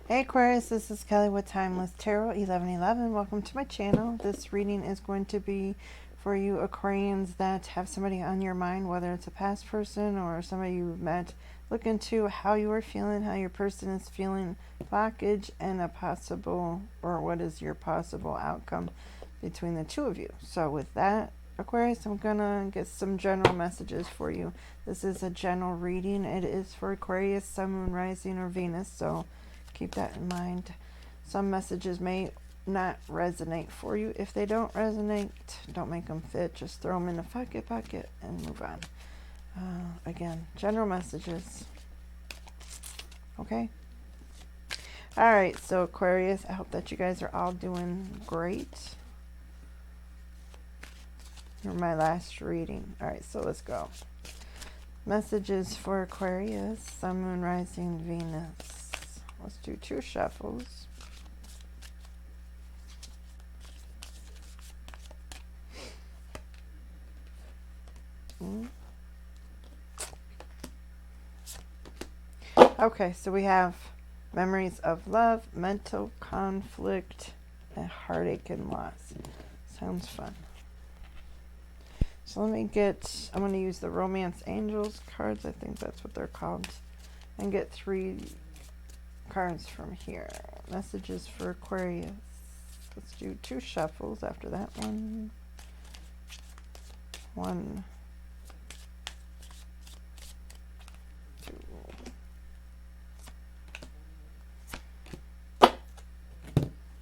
Hey Aquarius, this is Kelly with Timeless Tarot 1111. Welcome to my channel. This reading is going to be for you Aquarians that have somebody on your mind, whether it's a past person or somebody you've met. Look into how you are feeling, how your person is feeling, blockage, and a possible, or what is your possible outcome between the two of you. So with that, Aquarius, I'm gonna get some general messages for you. This is a general reading. It is for Aquarius, Sun, Moon, Rising, or Venus, so keep that in mind. Some messages may not resonate for you. If they don't resonate, don't make them fit. Just throw them in the bucket and move on. Again, general messages. Okay? Alright, so Aquarius, I hope that you guys are all doing great. You're my last reading. Alright, so let's go. Messages for Aquarius, Sun, Moon, Rising, Venus. Let's do 2 shuffles. Okay, so we have memories of love, mental conflict, and heartache and loss. Sounds fun. So let me get, I'm going to use the Romance Angels cards. I think that's what they're called. And get 3 cards from here. Messages for Aquarius. Let's do 2 shuffles after that one. 1,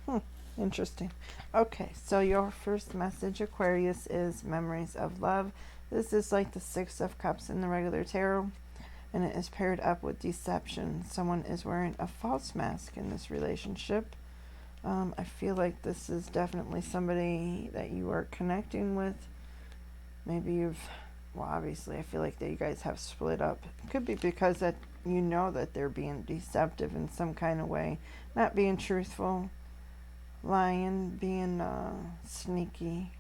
2. Interesting. Okay, so your first message, Aquarius, is memories of love. This is like the 6 of Cups in the regular tarot, and it is paired up with deception. Someone is wearing a false mask in this relationship. I feel like this is definitely somebody that you are connecting with. Maybe well, obviously, I feel like that you guys have split up. It could be because that you know that they're being deceptive in some kind of way, not being truthful, lying, being sneaky.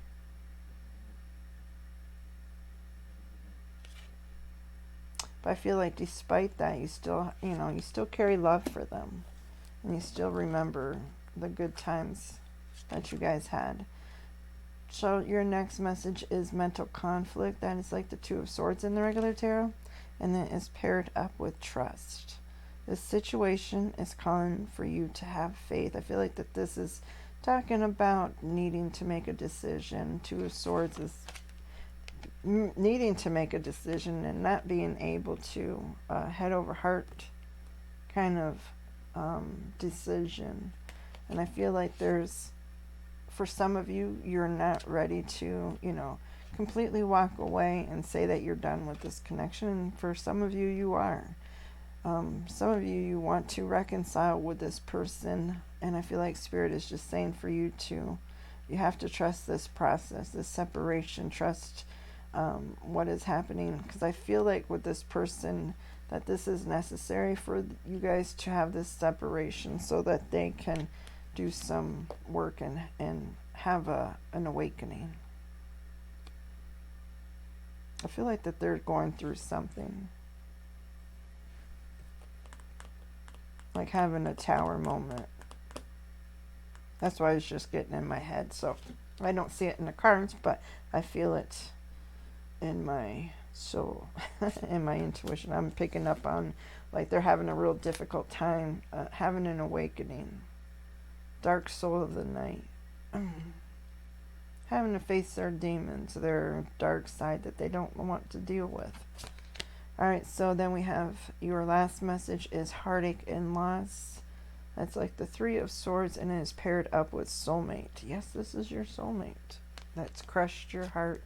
But I feel like despite that, you still, you still carry love for them, and you still remember the good times that you guys had. So your next message is mental conflict. That is like the 2 of Swords in the regular tarot, and then it's paired up with trust. This situation is calling for you to have faith. I feel like that this is talking about needing to make a decision. 2 of Swords is needing to make a decision and not being able to head over heart kind of decision. And I feel like for some of you, you're not ready to, completely walk away and say that you're done with this connection. And for some of you, you are. Some of you, you want to reconcile with this person. And I feel like Spirit is just saying for you you have to trust this process, this separation, trust what is happening. Because I feel like with this person, that this is necessary for you guys to have this separation so that they can do some work and have an awakening. I feel like that they're going through something. Like having a tower moment. That's why I was just getting in my head. So I don't see it in the cards, but I feel it in my soul, in my intuition. I'm picking up on like they're having a real difficult time having an awakening. Dark soul of the night. Having to face their demons, their dark side that they don't want to deal with. Alright, so then we have your last message is heartache and loss. That's like the 3 of Swords, and it is paired up with soulmate. Yes, this is your soulmate. That's crushed your heart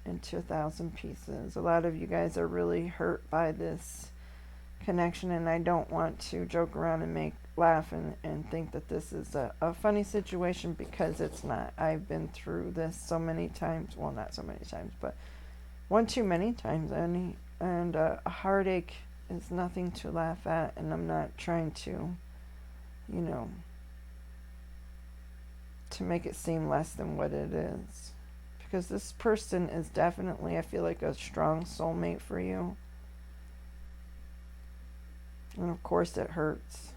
into 1,000 pieces. A lot of you guys are really hurt by this connection, and I don't want to joke around and laugh and think that this is a funny situation, because it's not. I've been through this so many times. Well, not so many times, but one too many times. And a heartache is nothing to laugh at, and I'm not trying to, to make it seem less than what it is. Because this person is definitely, I feel like, a strong soulmate for you. And of course it hurts.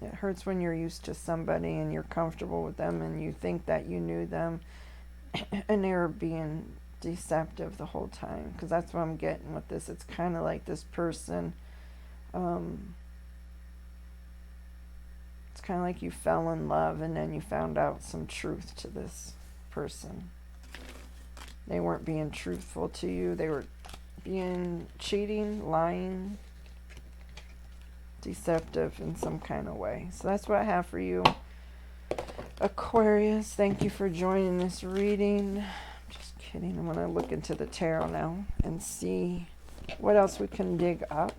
It hurts when you're used to somebody and you're comfortable with them and you think that you knew them and they were being deceptive the whole time. Because that's what I'm getting with this. It's kind of like this person, it's kind of like you fell in love and then you found out some truth to this person. They weren't being truthful to you. They were being cheating, lying, deceptive in some kind of way. So that's what I have for you, Aquarius. Thank you for joining this reading. Just kidding. I'm going to look into the tarot now and see what else we can dig up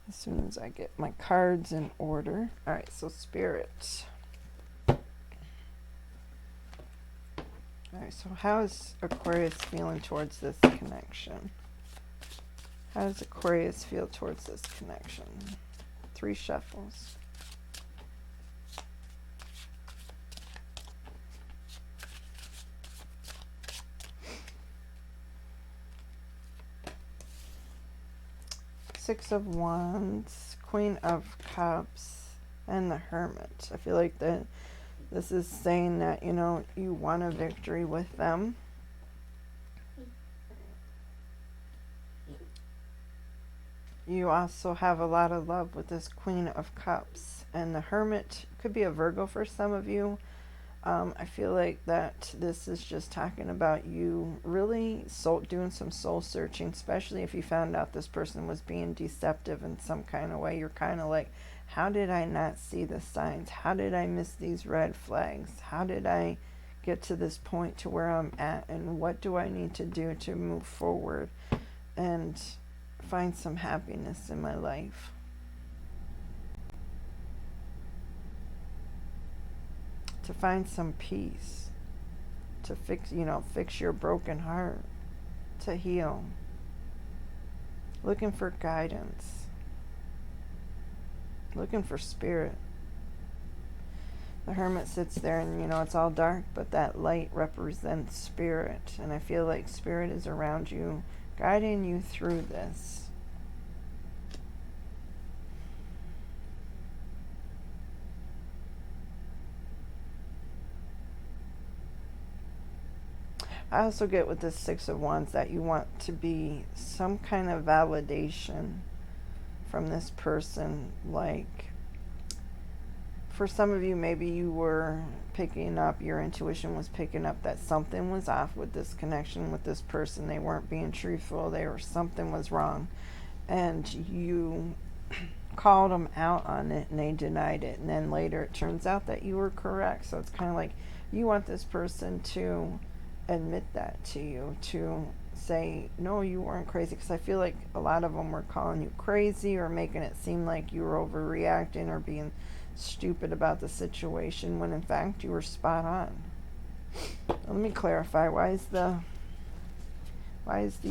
as soon as I get my cards in order. All right, so Spirit. All right, so how is Aquarius feeling towards this connection? How does Aquarius feel towards this connection? 3 shuffles. Six of Wands, Queen of Cups, and the Hermit. I feel like this is saying that, you know, you want a victory with them. You also have a lot of love with this Queen of Cups. And the Hermit could be a Virgo for some of you. I feel like that this is just talking about you really doing some soul searching, especially if you found out this person was being deceptive in some kind of way. You're kind of like, how did I not see the signs? How did I miss these red flags? How did I get to this point to where I'm at? And what do I need to do to move forward and find some happiness in my life? To find some peace, to fix your broken heart, to heal, looking for guidance, looking for spirit. The Hermit sits there and, you know, it's all dark, but that light represents spirit. And I feel like spirit is around you, guiding you through this. I also get with this Six of Wands that you want to be some kind of validation from this person. Like, for some of you, maybe you were picking up, your intuition was picking up that something was off with this connection with this person. They weren't being truthful. Something was wrong. And you called them out on it and they denied it. And then later it turns out that you were correct. So it's kind of like you want this person to admit that to you, to say, no, you weren't crazy. Because I feel like a lot of them were calling you crazy or making it seem like you were overreacting or being stupid about the situation when in fact you were spot on. Let me clarify. Why is the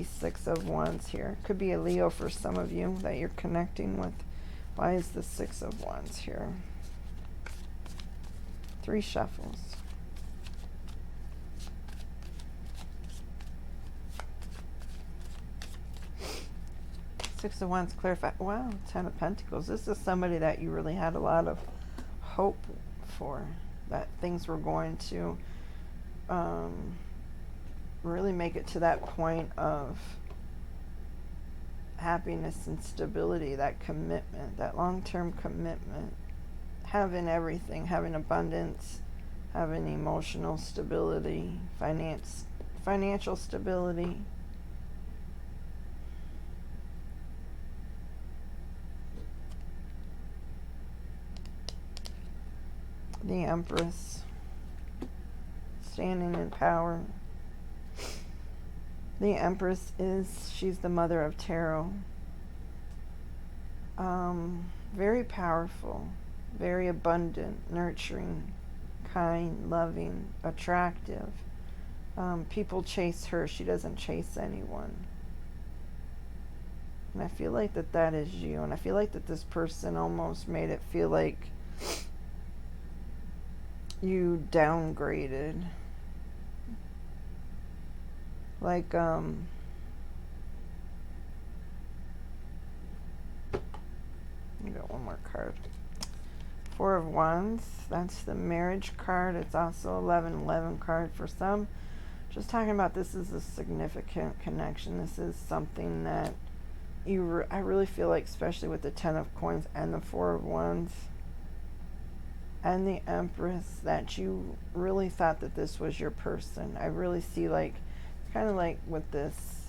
Six of Wands here? Could be a Leo for some of you that you're connecting with. Why is the Six of Wands here? 3 shuffles. Six of Wands, clarify. Wow, 10 of Pentacles. This is somebody that you really had a lot of hope for, that things were going to really make it to that point of happiness and stability, that commitment, that long-term commitment, having everything, having abundance, having emotional stability, financial stability. The Empress, standing in power. The Empress she's the mother of tarot. Very powerful, very abundant, nurturing, kind, loving, attractive. People chase her. She doesn't chase anyone. And I feel like that is you. And I feel like that this person almost made it feel like you downgraded. Like, I got one more card. Four of Wands, that's the marriage card. It's also 1111 card for some. Just talking about this is a significant connection. This is something that I really feel like, especially with the Ten of Coins and the Four of Wands and the Empress, that you really thought that this was your person. I really see, like, kind of like with this,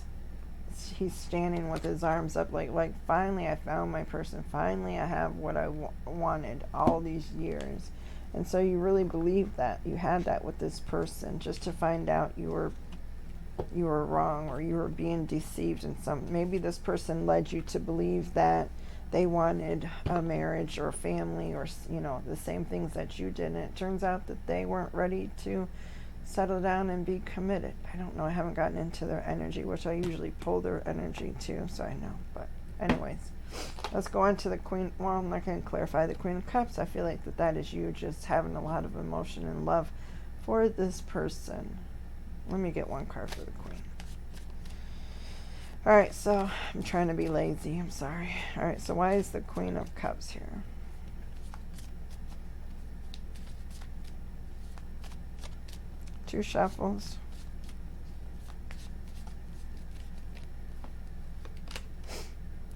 he's standing with his arms up, like finally I found my person. Finally I have what I wanted all these years. And so you really believe that you had that with this person, just to find out you were wrong, or you were being deceived in some. Maybe this person led you to believe that they wanted a marriage or a family, or the same things that you did, and it turns out that they weren't ready to settle down and be committed. I don't know, I haven't gotten into their energy, which I usually pull their energy too, so I know. But anyways, let's go on to the Queen. Well, I'm not going to clarify the Queen of Cups. I feel like that is you just having a lot of emotion and love for this person. Let me get one card for the Queen. Alright, so I'm trying to be lazy. I'm sorry. Alright, so why is the Queen of Cups here? Two shuffles.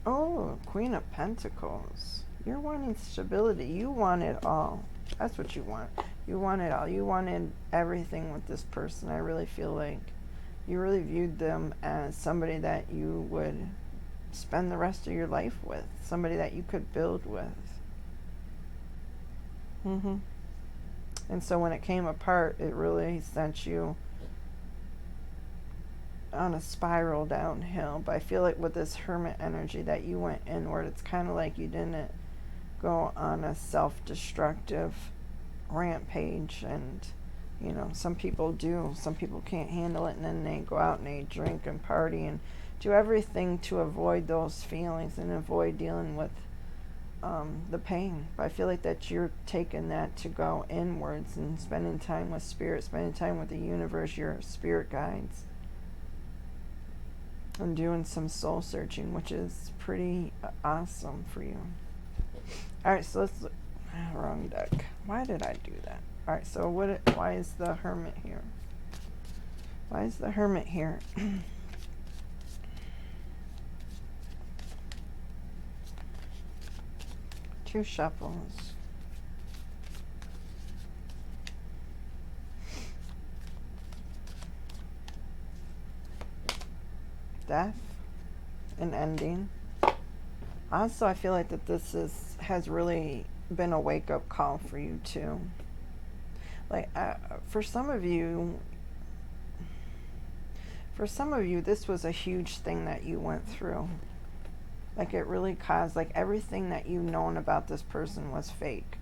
Oh, Queen of Pentacles. You're wanting stability. You want it all. That's what you want. You want it all. You wanted everything with this person. I really feel like you really viewed them as somebody that you would spend the rest of your life with. Somebody that you could build with. And so when it came apart, it really sent you on a spiral downhill. But I feel like with this Hermit energy that you went inward, it's kind of like you didn't go on a self-destructive rampage. And some people do. Some people can't handle it, and then they go out and they drink and party and do everything to avoid those feelings and avoid dealing with the pain. But I feel like that you're taking that to go inwards and spending time with spirit, spending time with the universe, your spirit guides, and doing some soul searching, which is pretty awesome for you. Alright, so let's look. Wrong deck. Why did I do that? Alright, so why is the Hermit here? Why is the Hermit here? Two shuffles. Death. An ending. Also, I feel like that this has really been a wake-up call for you too. Like, for some of you, this was a huge thing that you went through. Like, it really caused, like, everything that you've known about this person was fake.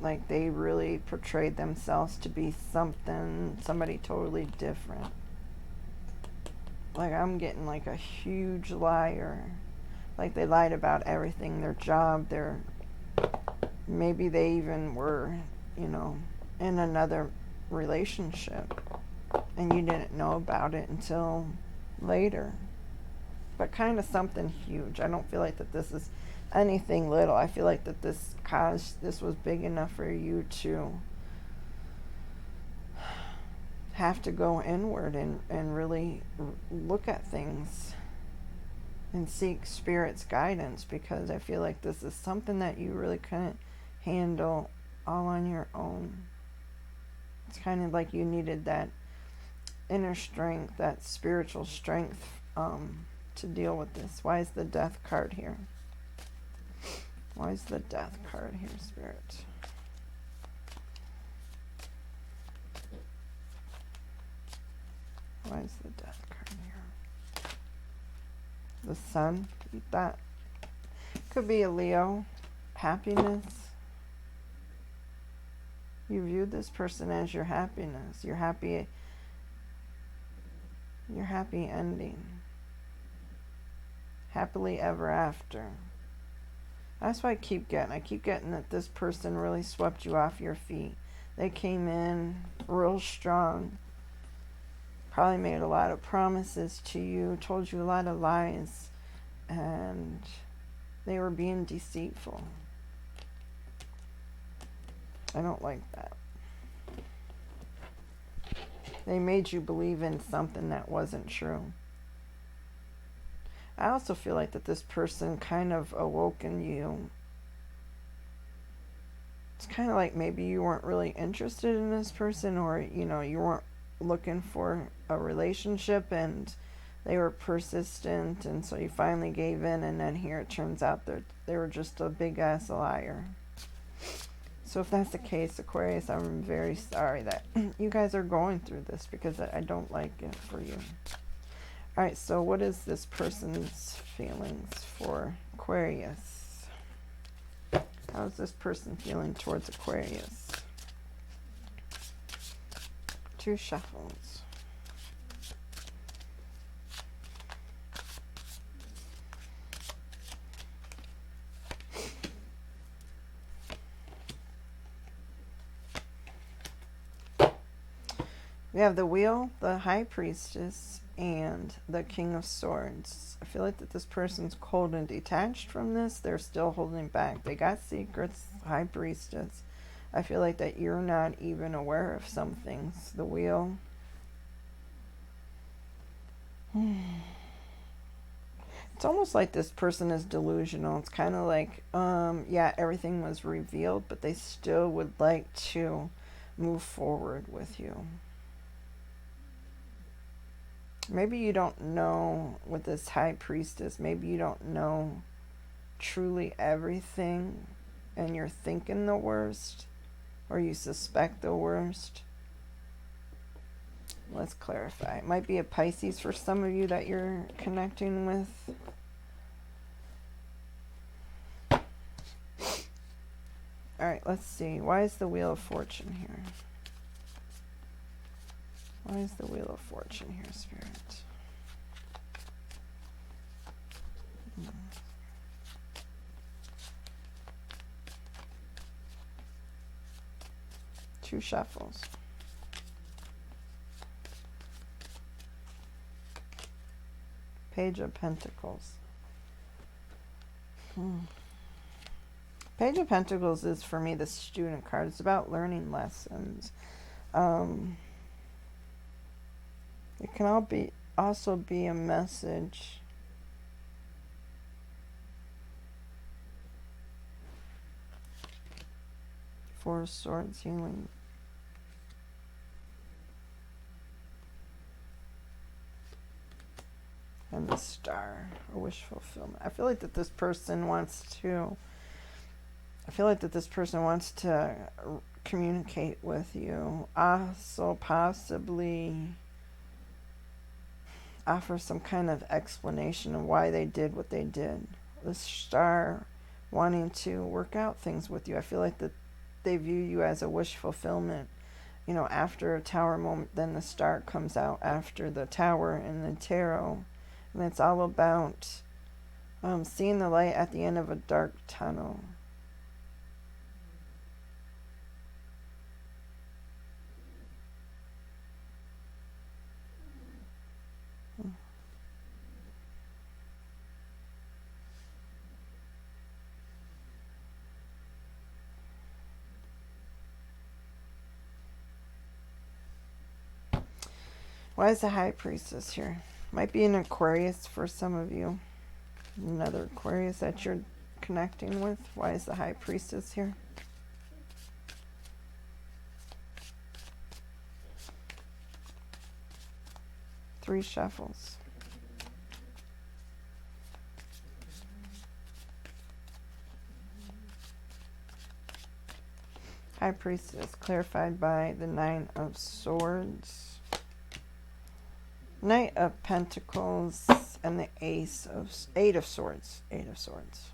Like, they really portrayed themselves to be somebody totally different. Like, I'm getting, like, a huge liar. Like, they lied about everything, their job, maybe they even were, in another relationship, and you didn't know about it until later. But kind of something huge. I don't feel like that this is anything little. I feel like that this was big enough for you to have to go inward and really look at things and seek Spirit's guidance, because I feel like this is something that you really couldn't handle all on your own. It's kind of like you needed that inner strength, that spiritual strength to deal with this. Why is the Death card here? Why is the Death card here, Spirit? Why is the Death card here? The Sun, that could be a Leo. Happiness. You viewed this person as your happiness, your happy ending. Happily ever after. That's what I keep getting. I keep getting that this person really swept you off your feet. They came in real strong. Probably made a lot of promises to you, told you a lot of lies, and they were being deceitful. I don't like that. They made you believe in something that wasn't true. I also feel like that this person kind of awoke in you. It's kind of like maybe you weren't really interested in this person, or, you know, you weren't looking for a relationship and they were persistent, and so you finally gave in, and then here it turns out that they were just a big ass liar. So if that's the case, Aquarius, I'm very sorry that you guys are going through this, because I don't like it for you. Alright, so what is this person's feelings for Aquarius? How is this person feeling towards Aquarius? 2 shuffles. We have the Wheel, the High Priestess, and the King of Swords. I feel like that this person's cold and detached from this. They're still holding back. They got secrets, High Priestess. I feel like that you're not even aware of some things. The Wheel. It's almost like this person is delusional. It's kind of like, yeah, everything was revealed, but they still would like to move forward with you. Maybe you don't know with this High Priestess. Maybe you don't know truly everything, and you're thinking the worst, or you suspect the worst. Let's clarify. It might be a Pisces for some of you that you're connecting with. Alright, let's see. Why is the Wheel of Fortune here? Why is the Wheel of Fortune here, Spirit? 2 shuffles. Page of Pentacles. Page of Pentacles is, for me, the student card. It's about learning lessons. It can also be a message for Swords, healing. And the Star, a wish fulfillment. I feel like that this person wants to communicate with you. Also possibly offer some kind of explanation of why they did what they did. The Star wanting to work out things with you. I feel like that they view you as a wish fulfillment. You know, after a Tower moment, then the Star comes out after the Tower in the tarot. And it's all about seeing the light at the end of a dark tunnel. Why is the High Priestess here? Might be an Aquarius for some of you. Another Aquarius that you're connecting with. Why is the High Priestess here? Three shuffles. High Priestess clarified by the Nine of Swords. Knight of Pentacles and the Eight of Swords. Eight of Swords.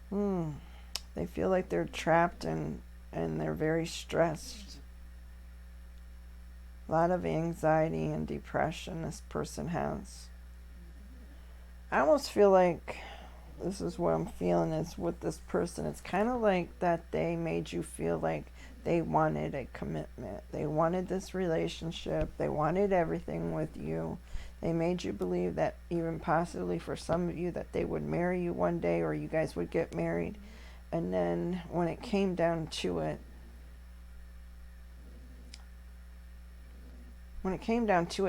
They feel like they're trapped and they're very stressed. A lot of anxiety and depression this person has. I almost feel like this is what I'm feeling is with this person. It's kind of like that they made you feel like they wanted a commitment. They wanted this relationship. They wanted everything with you. They made you believe that even possibly for some of you that they would marry you one day or you guys would get married. And then when it came down to it,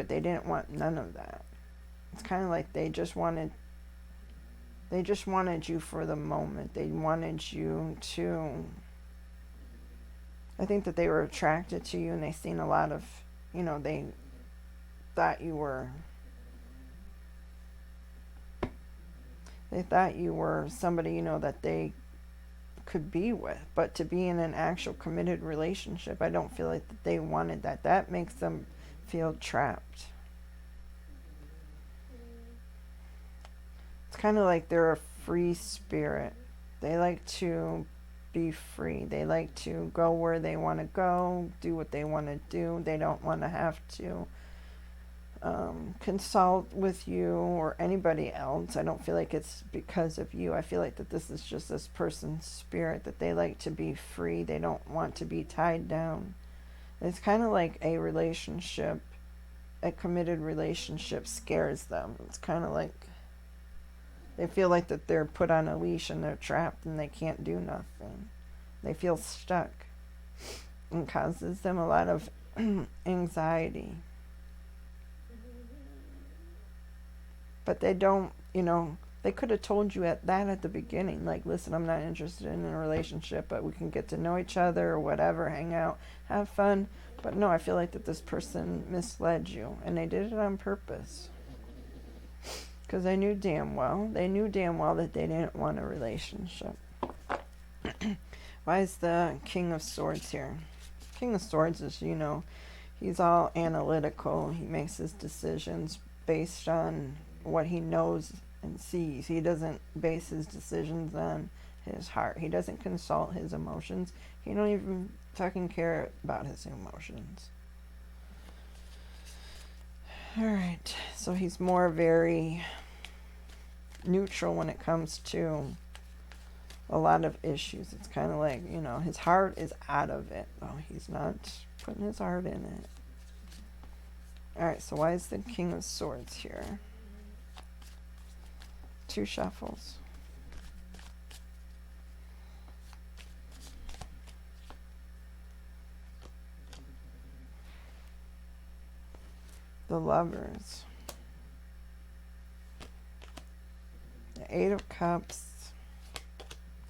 they didn't want none of that. It's kind of like they just wanted you for the moment. They wanted you to, I think that they were attracted to you, and they seen a lot of, they thought you were somebody, that they could be with. But to be in an actual committed relationship, I don't feel like that they wanted that. That makes them feel trapped. It's kind of like they're a free spirit. They like to be free. They like to go where they want to go, do what they want to do. They don't want to have to consult with you or anybody else. I don't feel like it's because of you. I feel like that this is just this person's spirit, that they like to be free. They don't want to be tied down. It's kind of like a relationship, a committed relationship scares them. It's kind of like they feel like that they're put on a leash and they're trapped and they can't do nothing. They feel stuck. It causes them a lot of anxiety. But they don't, they could have told you at the beginning, like, listen, I'm not interested in a relationship, but we can get to know each other or whatever, hang out, have fun. But no, I feel like that this person misled you, and they did it on purpose. Because they knew damn well that they didn't want a relationship. Why is the King of Swords here? King of Swords is, he's all analytical. He makes his decisions based on what he knows and sees. He doesn't base his decisions on his heart. He doesn't consult his emotions. He don't even fucking care about his emotions. Alright, so he's more very neutral when it comes to a lot of issues. It's kind of like, his heart is out of it, though. He's not putting his heart in it. Alright, so why is the King of Swords here? 2 shuffles. The Lovers. The 8 of Cups.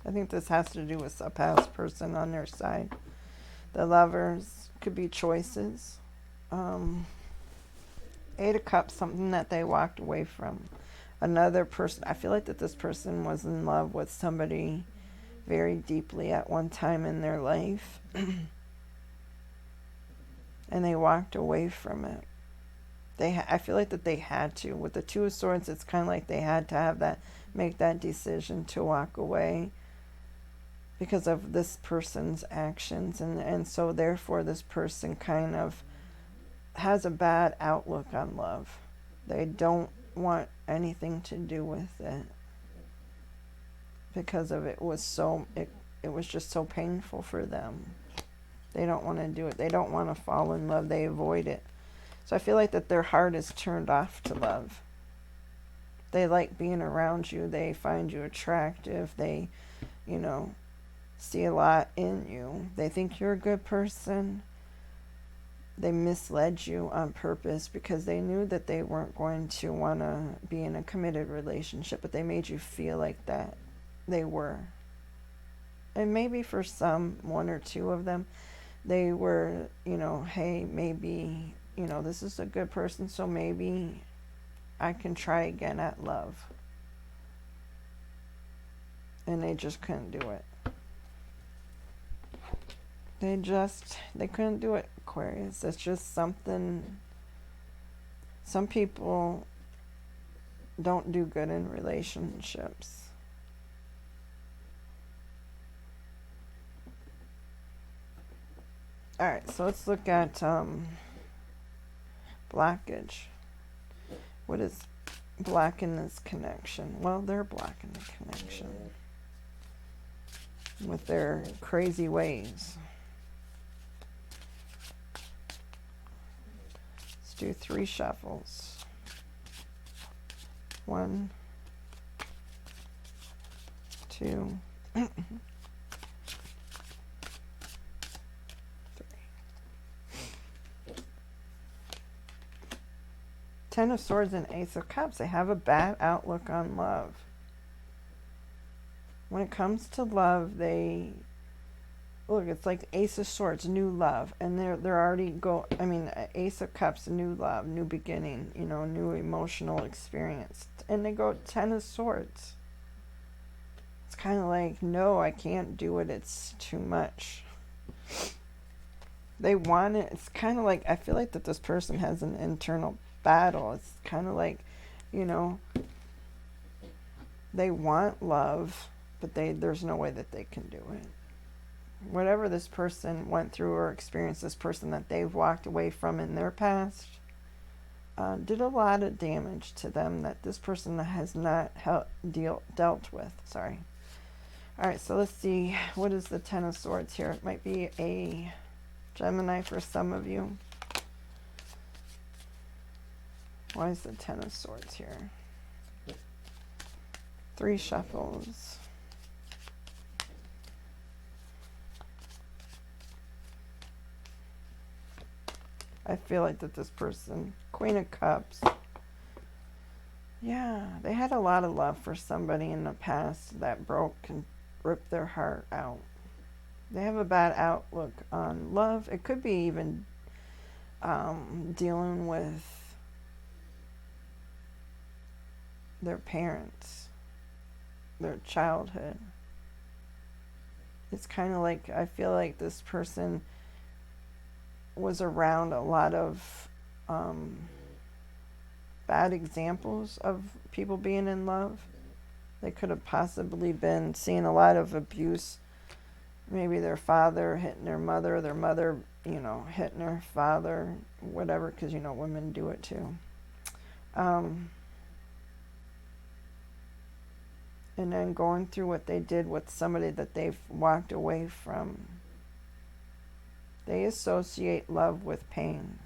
I think this has to do with a past person on their side. The Lovers could be choices. 8 of Cups, something that they walked away from. Another person, I feel like that this person was in love with somebody very deeply at one time in their life. And they walked away from it. I feel like that they had to. With the 2 of Swords, it's kind of like they had to make that decision to walk away because of this person's actions. And so therefore this person kind of has a bad outlook on love. They don't want anything to do with it because of it was just so painful for them. They don't want to do it. They don't want to fall in love. They avoid it. So I feel like that their heart is turned off to love. They like being around you. They find you attractive. They, see a lot in you. They think you're a good person. They misled you on purpose because they knew that they weren't going to want to be in a committed relationship, but they made you feel like that they were. And maybe for some, 1 or 2 of them, they were, hey, maybe, this is a good person, so maybe I can try again at love. And they just couldn't do it. They couldn't do it, Aquarius. It's just something. Some people don't do good in relationships. Alright, so let's look at blockage. What is blocking this connection? Well, they're blocking the connection with their crazy ways. Let's do 3 shuffles. 1, 2, Ten of Swords and Ace of Cups. They have a bad outlook on love. When it comes to love, they look, it's like Ace of Swords, new love, and they're already Ace of Cups, new love, new beginning, you know, new emotional experience, and they go Ten of Swords. It's kind of like, no, I can't do it. It's too much. They want it. It's kind of like, I feel like that this person has an internal battle. It's kind of like, you know, they want love, but there's no way that they can do it. Whatever this person went through or experienced, this person that they've walked away from in their past, did a lot of damage to them that this person has not dealt with. Sorry. All right, so let's see. What is the Ten of Swords here? It might be a Gemini for some of you. Why is the Ten of Swords here? 3 shuffles. I feel like that this person, Queen of Cups. Yeah, they had a lot of love for somebody in the past that broke and ripped their heart out. They have a bad outlook on love. It could be even dealing with their parents, their childhood. It's kind of like, I feel like this person was around a lot of bad examples of people being in love. They could have possibly been seeing a lot of abuse. Maybe their father hitting their mother you know, hitting her father, whatever, because, you know, women do it too. And then going through what they did with somebody that they've walked away from. They associate love with pain.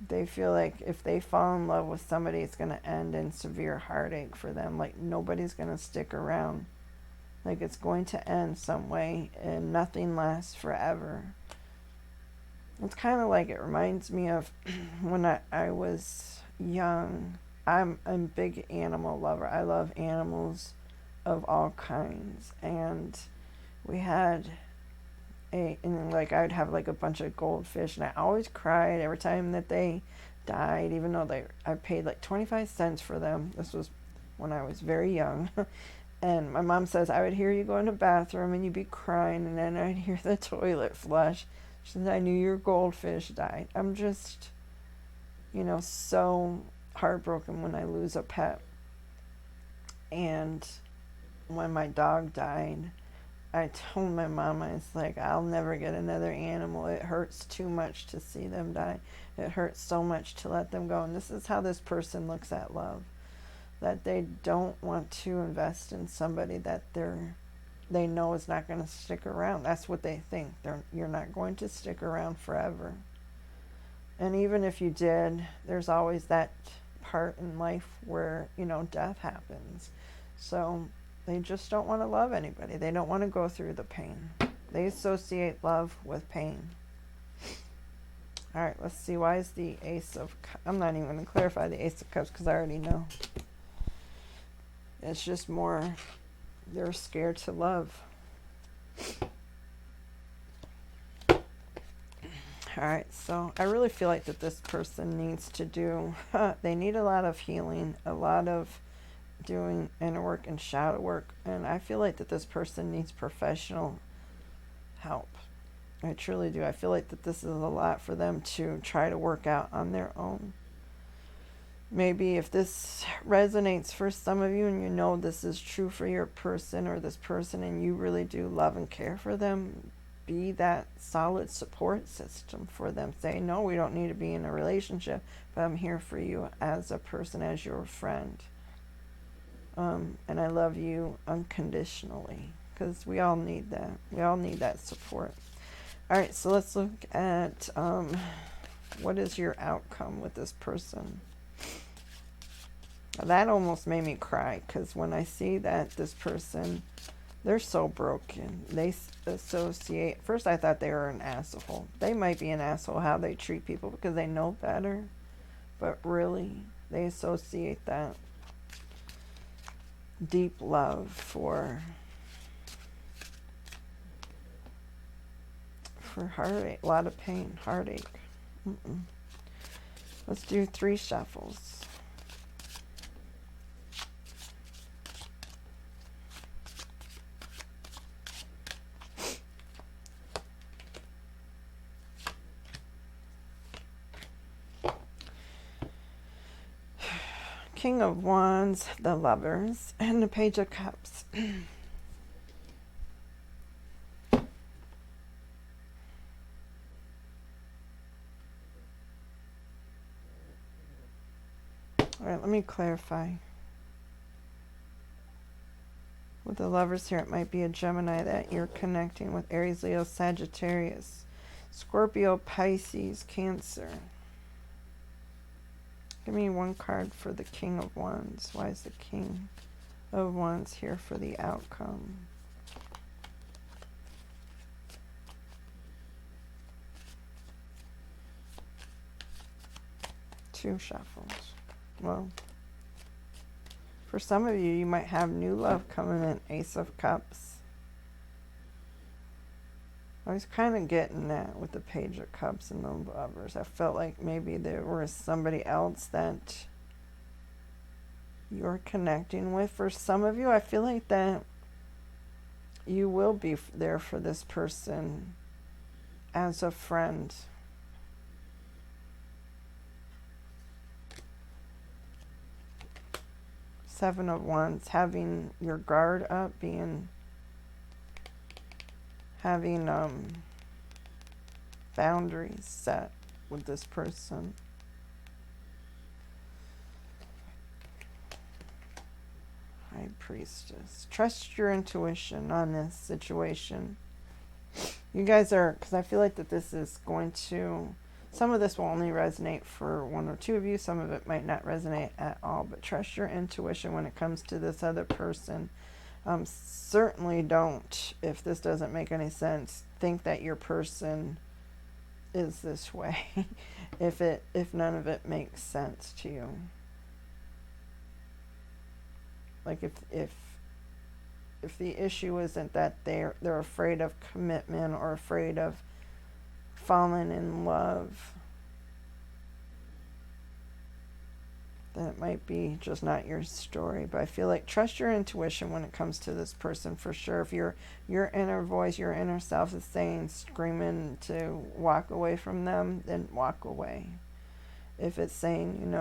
They feel like if they fall in love with somebody, it's going to end in severe heartache for them. Like nobody's going to stick around. Like it's going to end some way and nothing lasts forever. It's kind of like, it reminds me of when I was young. I'm a big animal lover. I love animals of all kinds. And we had like I would have like a bunch of goldfish, and I always cried every time that they died, even though I paid like 25 cents for them. This was when I was very young. And my mom says I would hear you go in the bathroom and you'd be crying, and then I'd hear the toilet flush. She says, I knew your goldfish died. I'm just, you know, so heartbroken when I lose a pet. And when my dog died, I told my mom, I was like, I'll never get another animal. It hurts too much to see them die. It hurts so much to let them go. And this is how this person looks at love. That they don't want to invest in somebody that they know is not going to stick around. That's what they think. You're not going to stick around forever. And even if you did, there's always that part in life where, you know, death happens. So they just don't want to love anybody. They don't want to go through the pain. They associate love with pain. All right, let's see. Why is the Ace of Cups? I'm not even going to clarify the Ace of Cups because I already know. It's just more, they're scared to love. All right, so I really feel like that this person needs to do, they need a lot of healing, a lot of doing inner work and shadow work. And I feel like that this person needs professional help. I truly do. I feel like that this is a lot for them to try to work out on their own. Maybe if this resonates for some of you and you know this is true for your person or this person and you really do love and care for them, be that solid support system for them. Say, no, we don't need to be in a relationship, but I'm here for you as a person, as your friend. And I love you unconditionally, because we all need that. We all need that support. All right, so let's look at what is your outcome with this person. That almost made me cry, because when I see that this person They're so broken. They associate. First, I thought they were an asshole. They might be an asshole how they treat people because they know better. But really, they associate that deep love for heartache. A lot of pain. Heartache. Let's do 3 shuffles. King of Wands, the Lovers, and the Page of Cups. All right, let me clarify. With the Lovers here, it might be a Gemini that you're connecting with. Aries, Leo, Sagittarius, Scorpio, Pisces, Cancer. Give me 1 card for the King of Wands. Why is the King of Wands here for the outcome? Two shuffles. Well, for some of you, you might have new love coming in. Ace of Cups. I was kind of getting that with the Page of Cups and the Lovers. I felt like maybe there was somebody else that you're connecting with. For some of you, I feel like that you will be there for this person as a friend. Seven of Wands, having your guard up, having boundaries set with this person. High Priestess. Trust your intuition on this situation. You guys are, because I feel like that this is going to, some of this will only resonate for 1 or 2 of you. Some of it might not resonate at all. But trust your intuition when it comes to this other person. Certainly don't, if this doesn't make any sense, think that your person is this way if none of it makes sense to you. Like if the issue isn't that they're afraid of commitment or afraid of falling in love, then it might be just not your story. But I feel like trust your intuition when it comes to this person for sure. If your inner voice, your inner self is saying, screaming to walk away from them, then walk away. If it's saying,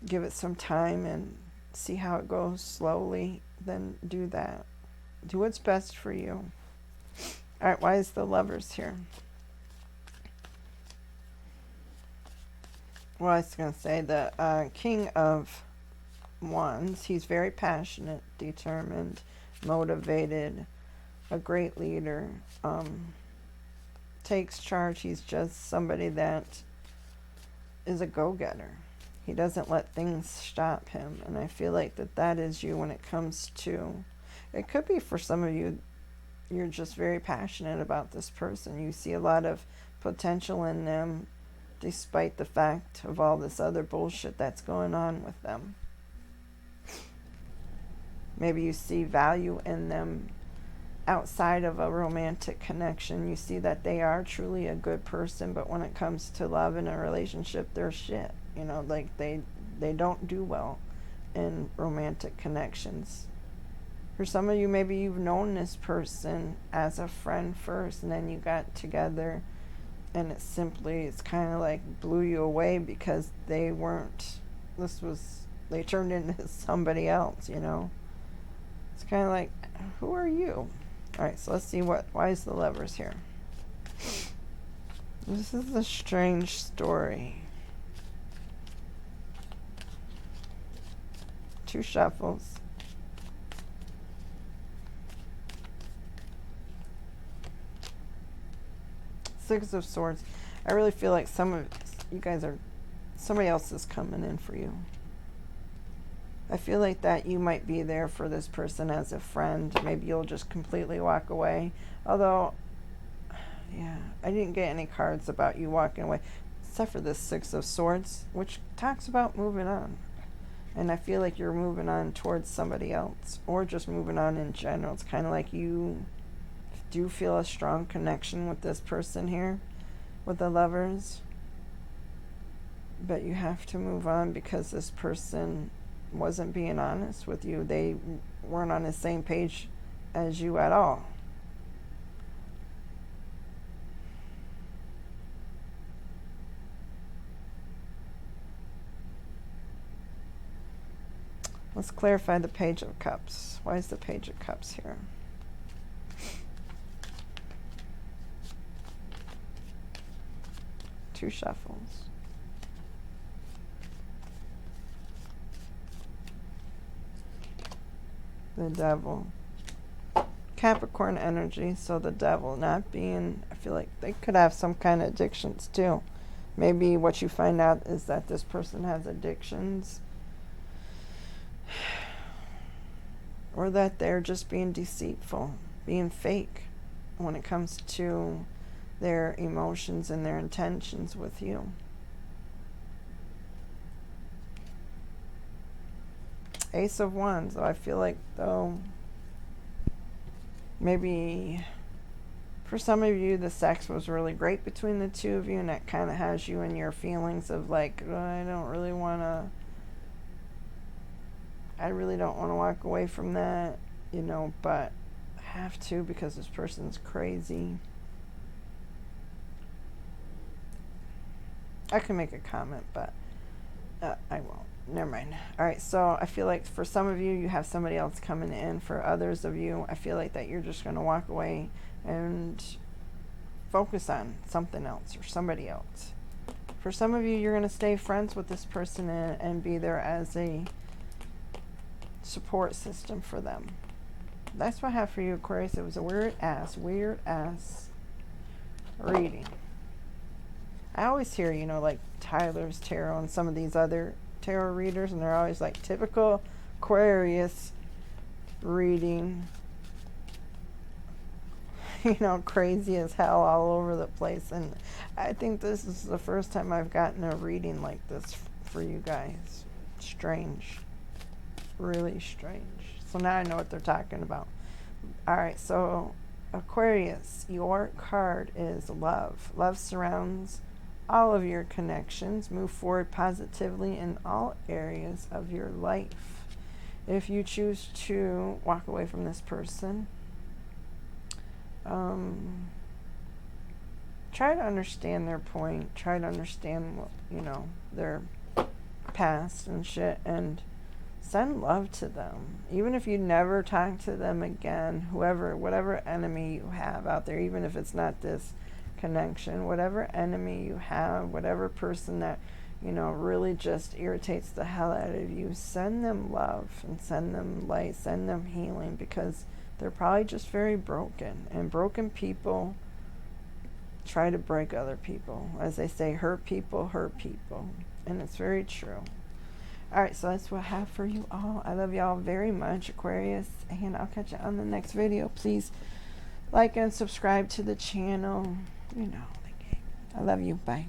give it some time and see how it goes slowly, then do that. Do what's best for you. All right, why is the Lovers here? Well, I was going to say the King of Wands, he's very passionate, determined, motivated, a great leader, takes charge. He's just somebody that is a go-getter. He doesn't let things stop him. And I feel like that is you when it comes to, it could be for some of you, you're just very passionate about this person. You see a lot of potential in them, despite the fact of all this other bullshit that's going on with them. Maybe you see value in them outside of a romantic connection. You see that they are truly a good person, but when it comes to love and a relationship, they're shit. Like they don't do well in romantic connections. For some of you, maybe you've known this person as a friend first, and then you got together, and it's kind of like blew you away because they turned into somebody else, It's kind of like, who are you? All right, so let's see why is the Lovers here? This is a strange story. 2 shuffles. Six of Swords. I really feel like some of you guys somebody else is coming in for you. I feel like that you might be there for this person as a friend. Maybe you'll just completely walk away. Although, yeah, I didn't get any cards about you walking away, except for this Six of Swords, which talks about moving on. And I feel like you're moving on towards somebody else, or just moving on in general. It's kind of like you do feel a strong connection with this person here, with the Lovers. But you have to move on because this person wasn't being honest with you. They weren't on the same page as you at all. Let's clarify the Page of Cups. Why is the Page of Cups here? Two shuffles. The Devil. Capricorn energy, so the Devil not being, I feel like they could have some kind of addictions too. Maybe what you find out is that this person has addictions, or that they're just being deceitful, being fake when it comes to their emotions and their intentions with you. Ace of Wands, though I feel like, though, maybe for some of you the sex was really great between the two of you, and that kind of has you in your feelings of like, oh, I really don't want to walk away from that, you know, but I have to because this person's crazy. I can make a comment, but I won't. Never mind. Alright, so I feel like for some of you, you have somebody else coming in. For others of you, I feel like that you're just going to walk away and focus on something else or somebody else. For some of you, you're going to stay friends with this person and be there as a support system for them. That's what I have for you, Aquarius. It was a weird ass reading. I always hear, you know, like Tyler's Tarot and some of these other tarot readers, and they're always like typical Aquarius reading, you know, crazy as hell all over the place. And I think this is the first time I've gotten a reading like this for you guys. Strange, really strange. So now I know what they're talking about. Alright, so Aquarius, your card is love. Love surrounds all of your connections. Move forward positively in all areas of your life. If you choose to walk away from this person, try to understand their point. Try to understand, you know, their past and shit, and send love to them. Even if you never talk to them again, whatever enemy you have out there, even if it's not this connection, whatever enemy you have, whatever person that, you know, really just irritates the hell out of you, send them love and send them light, send them healing, because they're probably just very broken, and broken people try to break other people. As they say, hurt people, and it's very true. Alright, so that's what I have for you all. I love y'all very much, Aquarius, and I'll catch you on the next video. Please like and subscribe to the channel. You know the game. I love you. Bye.